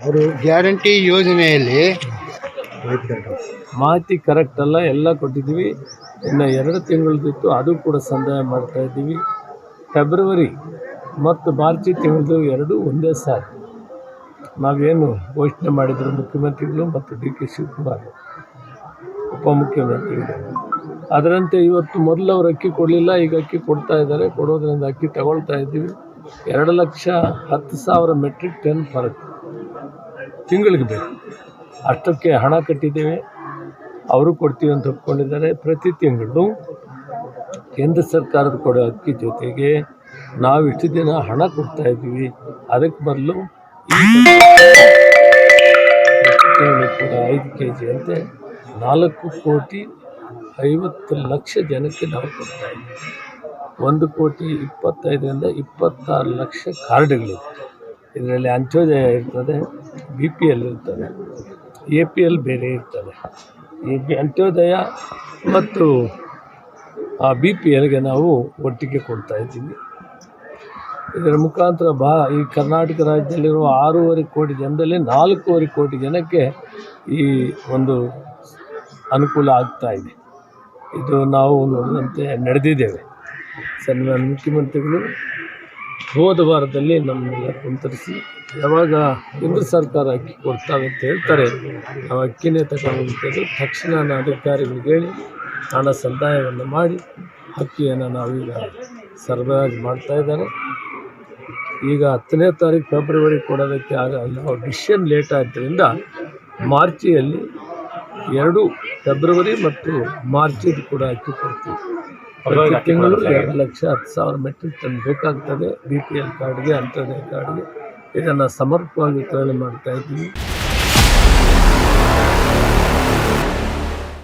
ಅವರು ಗ್ಯಾರಂಟಿ ಯೋಜನೆಯಲ್ಲಿ ಮಾಹಿತಿ ಕರೆಕ್ಟ್ ಅಲ್ಲ, ಎಲ್ಲ ಕೊಟ್ಟಿದ್ದೀವಿ. ಇನ್ನು 2 ತಿಂಗಳದಿತ್ತು, ಅದು ಕೂಡ ಸಂದಾಯ ಮಾಡ್ತಾ ಇದ್ದೀವಿ. ಫೆಬ್ರವರಿ ಮತ್ತು ಮಾರ್ಚ್ ತಿಂಗಳದು ಎರಡೂ ಒಂದೇ ಸಾರಿ ನಾವೇನು ಘೋಷಣೆ ಮಾಡಿದ್ರು ಮುಖ್ಯಮಂತ್ರಿಗಳು ಮತ್ತು DK ಶಿವಕುಮಾರ್ ಉಪಮುಖ್ಯಮಂತ್ರಿಗಳು, ಅದರಂತೆ ಇವತ್ತು ಮೊದಲು ಅವರು ಅಕ್ಕಿ ಕೊಡಲಿಲ್ಲ, ಈಗ ಅಕ್ಕಿ ಕೊಡ್ತಾ ಇದ್ದಾರೆ. ಕೊಡೋದ್ರಿಂದ ಅಕ್ಕಿ ತಗೊಳ್ತಾ ಇದ್ದೀವಿ. 2,10,000 ಮೆಟ್ರಿಕ್ ಟನ್ ಫರಕ್ ತಿಂಗಳಿಗೆ ಬೇಕು. ಅಷ್ಟಕ್ಕೆ ಹಣ ಕಟ್ಟಿದ್ದೇವೆ, ಅವರು ಕೊಡ್ತೀವಿ ಅಂತ ಒಪ್ಕೊಂಡಿದ್ದಾರೆ. ಪ್ರತಿ ತಿಂಗಳು ಕೇಂದ್ರ ಸರ್ಕಾರದ ಕೊಡೋ ಅಕ್ಕಿ ಜೊತೆಗೆ ನಾವು ಇಷ್ಟು ದಿನ ಹಣ ಕೊಡ್ತಾ ಇದ್ದೀವಿ. ಅದಕ್ಕೆ ಬದಲು ತಿಂಗಳು ಕೂಡ 5 kg ಅಂತೆ 4,50,00,000 ಜನಕ್ಕೆ ನಾವು ಕೊಡ್ತಾ ಇದ್ದೀವಿ. 1,25,00,000 26,00,000 ಕಾರ್ಡ್ಗಳಿದೆ. ಇದರಲ್ಲಿ ಅಂತ್ಯೋದಯ ಇರ್ತದೆ, BPL ಇರ್ತದೆ, APL ಬೇರೆ ಇರ್ತದೆ. ಈ ಅಂತ್ಯೋದಯ ಮತ್ತು BPLಗೆ ನಾವು ಒಟ್ಟಿಗೆ ಕೊಡ್ತಾ ಇದ್ದೀವಿ. ಇದರ ಮುಖಾಂತರ ಈ ಕರ್ನಾಟಕ ರಾಜ್ಯದಲ್ಲಿರುವ 6.5 ಕೋಟಿ ಜನದಲ್ಲಿ 4.5 ಕೋಟಿ ಜನಕ್ಕೆ ಈ ಒಂದು ಅನುಕೂಲ ಆಗ್ತಾ ಇದೆ. ಇದು ನಾವು ನೋಡಿದಂತೆ ನಡೆದಿದ್ದೇವೆ. ಸನ್ಮಾನ್ಯ ಮುಖ್ಯಮಂತ್ರಿಗಳು ಹೋದ ವಾರದಲ್ಲಿ ನಮ್ಮನ್ನೆಲ್ಲ ಕುಂತರಿಸಿ ಯಾವಾಗ ಕೇಂದ್ರ ಸರ್ಕಾರ ಅಕ್ಕಿ ಕೊಡ್ತಾವೆ ಅಂತ ಹೇಳ್ತಾರೆ, ನಾವು ಅಕ್ಕಿನೇ ತಗೊಂಡು ತಕ್ಷಣ ಅಧಿಕಾರಿಗಳಿಗೆ ಹೇಳಿ ಹಣ ಸಂದಾಯವನ್ನು ಮಾಡಿ ಅಕ್ಕಿಯನ್ನು ನಾವೀಗ ಸರಬರಾಜು ಮಾಡ್ತಾ ಇದ್ದಾರೆ. ಈಗ 10ನೇ ತಾರೀಕು ಫೆಬ್ರವರಿ ಕೊಡೋದಕ್ಕೆ ಆಗಲ್ಲ, ನಾವು ಡಿಸಿಷನ್ ಲೇಟ್ ಆದ್ದರಿಂದ ಮಾರ್ಚಿಯಲ್ಲಿ 2 ಫೆಬ್ರವರಿ ಮತ್ತು ಮಾರ್ಚಿದು ಕೂಡ ಅಕ್ಕಿ ಕೊಡ್ತೀವಿ. ಪ್ರತಿ ತಿಂಗಳು 2,10,000 ಮೆಟ್ರಿಕ್ ಟನ್ ಬೇಕಾಗ್ತದೆ. BPL ಕಾರ್ಡ್ಗೆ, ಅಂತ್ಯೋದಯ ಕಾರ್ಡ್ಗೆ ಇದನ್ನು ಸಮರ್ಪಕವಾಗಿ ವಿತರಣೆ ಮಾಡ್ತಾಯಿದ್ದೀವಿ.